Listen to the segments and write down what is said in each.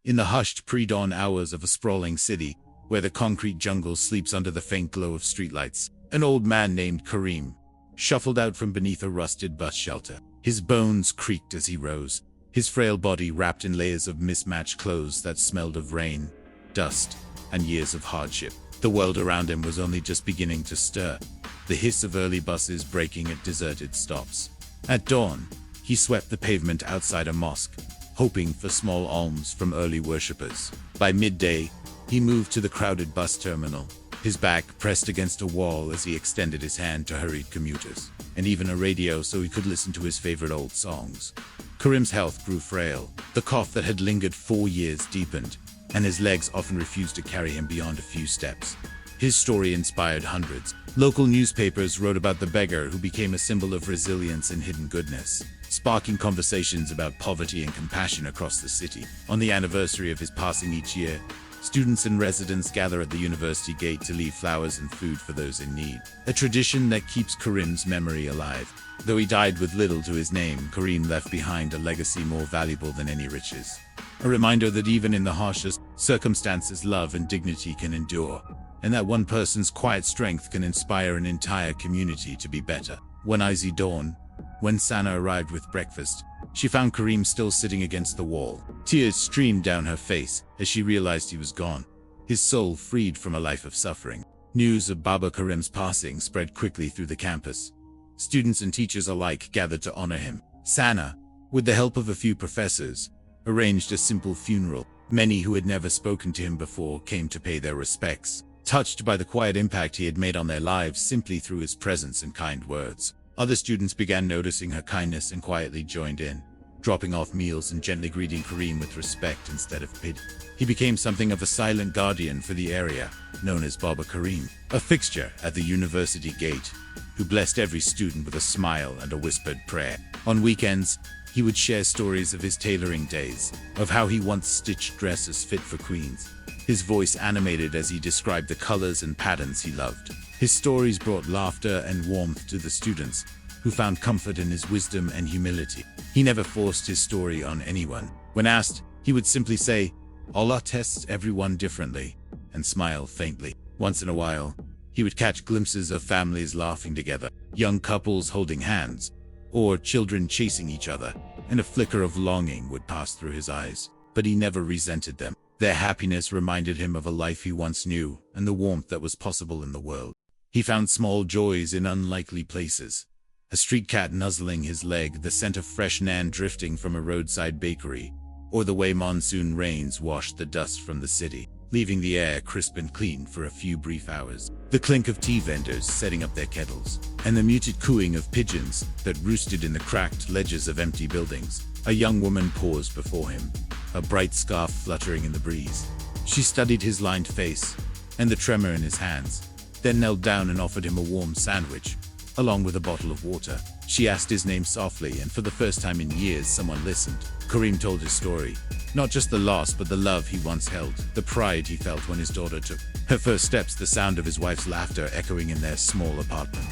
In the hushed pre-dawn hours of a sprawling city, where the concrete jungle sleeps under the faint glow of streetlights, an old man named Karim shuffled out from beneath a rusted bus shelter. His bones creaked as he rose, his frail body wrapped in layers of mismatched clothes that smelled of rain, dust, and years of hardship. The world around him was only just beginning to stir, the hiss of early buses braking at deserted stops. At dawn, he swept the pavement outside a mosque, hoping for small alms from early worshippers. By midday, he moved to the crowded bus terminal, his back pressed against a wall as he extended his hand to hurried commuters, and even a radio so he could listen to his favorite old songs. Karim's health grew frail. The cough that had lingered 4 years deepened, and his legs often refused to carry him beyond a few steps. His story inspired hundreds. Local newspapers wrote about the beggar who became a symbol of resilience and hidden goodness, sparking conversations about poverty and compassion across the city. On the anniversary of his passing each year, students and residents gather at the university gate to leave flowers and food for those in need, a tradition that keeps Karim's memory alive. Though he died with little to his name, Karim left behind a legacy more valuable than any riches. A reminder that even in the harshest circumstances, love and dignity can endure, and that one person's quiet strength can inspire an entire community to be better. One icy dawn, when Sana arrived with breakfast, she found Karim still sitting against the wall. Tears streamed down her face as she realized he was gone, his soul freed from a life of suffering. News of Baba Karim's passing spread quickly through the campus. Students and teachers alike gathered to honor him. Sana, with the help of a few professors, arranged a simple funeral. Many who had never spoken to him before came to pay their respects, touched by the quiet impact he had made on their lives simply through his presence and kind words. Other students began noticing her kindness and quietly joined in, dropping off meals and gently greeting Karim with respect instead of pity. He became something of a silent guardian for the area, known as Baba Karim, a fixture at the university gate, who blessed every student with a smile and a whispered prayer. On weekends, he would share stories of his tailoring days, of how he once stitched dresses fit for queens, his voice animated as he described the colors and patterns he loved. His stories brought laughter and warmth to the students, who found comfort in his wisdom and humility. He never forced his story on anyone. When asked, he would simply say, "Allah tests everyone differently," and smile faintly. Once in a while, he would catch glimpses of families laughing together, young couples holding hands, or children chasing each other, and a flicker of longing would pass through his eyes. But he never resented them. Their happiness reminded him of a life he once knew and the warmth that was possible in the world. He found small joys in unlikely places. A street cat nuzzling his leg, the scent of fresh naan drifting from a roadside bakery, or the way monsoon rains washed the dust from the city, leaving the air crisp and clean for a few brief hours. The clink of tea vendors setting up their kettles, and the muted cooing of pigeons that roosted in the cracked ledges of empty buildings. A young woman paused before him, a bright scarf fluttering in the breeze. She studied his lined face and the tremor in his hands, then knelt down and offered him a warm sandwich, along with a bottle of water. She asked his name softly, and for the first time in years, someone listened. Karim told his story, not just the loss, but the love he once held, the pride he felt when his daughter took her first steps, the sound of his wife's laughter echoing in their small apartment.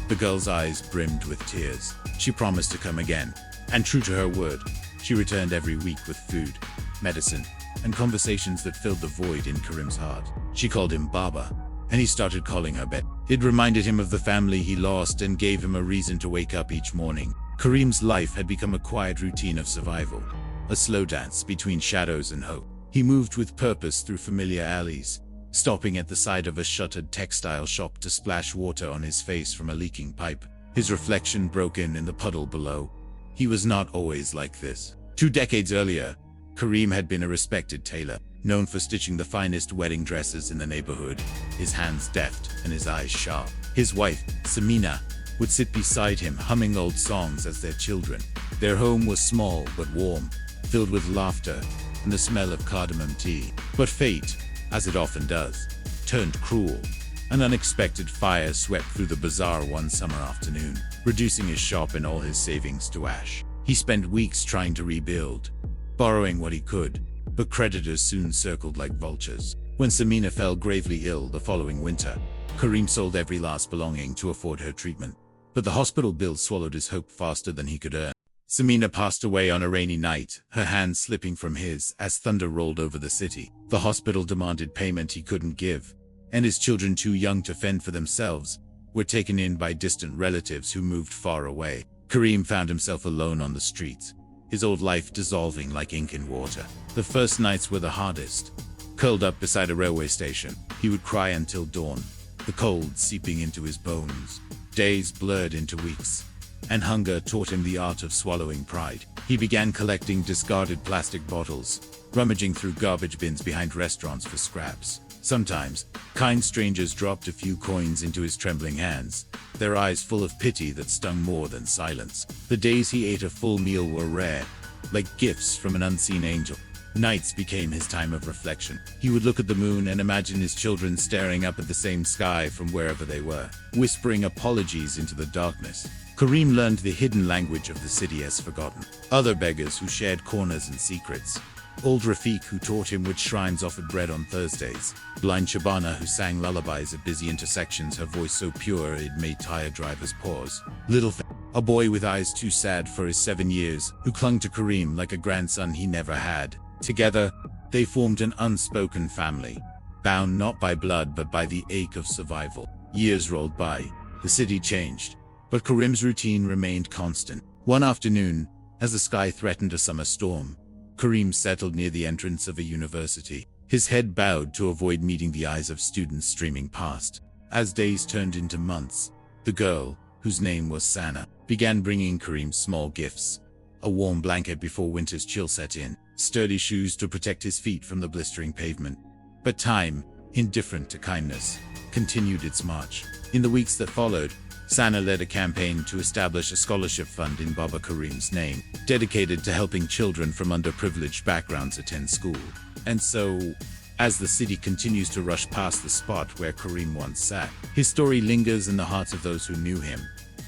The girl's eyes brimmed with tears. She promised to come again, and true to her word, she returned every week with food, medicine, and conversations that filled the void in Karim's heart. She called him Baba, and he started calling her Bet. It reminded him of the family he lost and gave him a reason to wake up each morning. Karim's life had become a quiet routine of survival, a slow dance between shadows and hope. He moved with purpose through familiar alleys, stopping at the side of a shuttered textile shop to splash water on his face from a leaking pipe. His reflection broke in the puddle below. He was not always like this. 2 decades earlier, Karim had been a respected tailor, known for stitching the finest wedding dresses in the neighborhood, his hands deft and his eyes sharp. His wife, Samina, would sit beside him humming old songs as their children. Their home was small but warm, filled with laughter and the smell of cardamom tea. But fate, as it often does, turned cruel. An unexpected fire swept through the bazaar one summer afternoon, reducing his shop and all his savings to ash. He spent weeks trying to rebuild, borrowing what he could, but creditors soon circled like vultures. When Samina fell gravely ill the following winter, Karim sold every last belonging to afford her treatment. But the hospital bill swallowed his hope faster than he could earn. Samina passed away on a rainy night, her hand slipping from his as thunder rolled over the city. The hospital demanded payment he couldn't give, and his children, too young to fend for themselves, were taken in by distant relatives who moved far away. Karim found himself alone on the streets, his old life dissolving like ink in water. The first nights were the hardest. Curled up beside a railway station, he would cry until dawn, the cold seeping into his bones. Days blurred into weeks, and hunger taught him the art of swallowing pride. He began collecting discarded plastic bottles, rummaging through garbage bins behind restaurants for scraps. Sometimes, kind strangers dropped a few coins into his trembling hands, their eyes full of pity that stung more than silence. The days he ate a full meal were rare, like gifts from an unseen angel. Nights became his time of reflection. He would look at the moon and imagine his children staring up at the same sky from wherever they were, whispering apologies into the darkness. Karim learned the hidden language of the city as forgotten. Other beggars who shared corners and secrets. Old Rafiq, who taught him which shrines offered bread on Thursdays. Blind Shabana, who sang lullabies at busy intersections, her voice so pure it made tired drivers pause. Little a boy with eyes too sad for his 7 years, who clung to Karim like a grandson he never had. Together, they formed an unspoken family, bound not by blood but by the ache of survival. Years rolled by, the city changed, but Karim's routine remained constant. One afternoon, as the sky threatened a summer storm, Karim settled near the entrance of a university, his head bowed to avoid meeting the eyes of students streaming past. As days turned into months, the girl, whose name was Sana, began bringing Karim small gifts. A warm blanket before winter's chill set in, sturdy shoes to protect his feet from the blistering pavement. But time, indifferent to kindness, continued its march. In the weeks that followed, Sana led a campaign to establish a scholarship fund in Baba Karim's name, dedicated to helping children from underprivileged backgrounds attend school. And so, as the city continues to rush past the spot where Karim once sat, his story lingers in the hearts of those who knew him.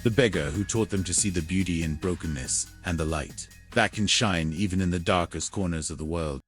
The beggar who taught them to see the beauty in brokenness and the light that can shine even in the darkest corners of the world.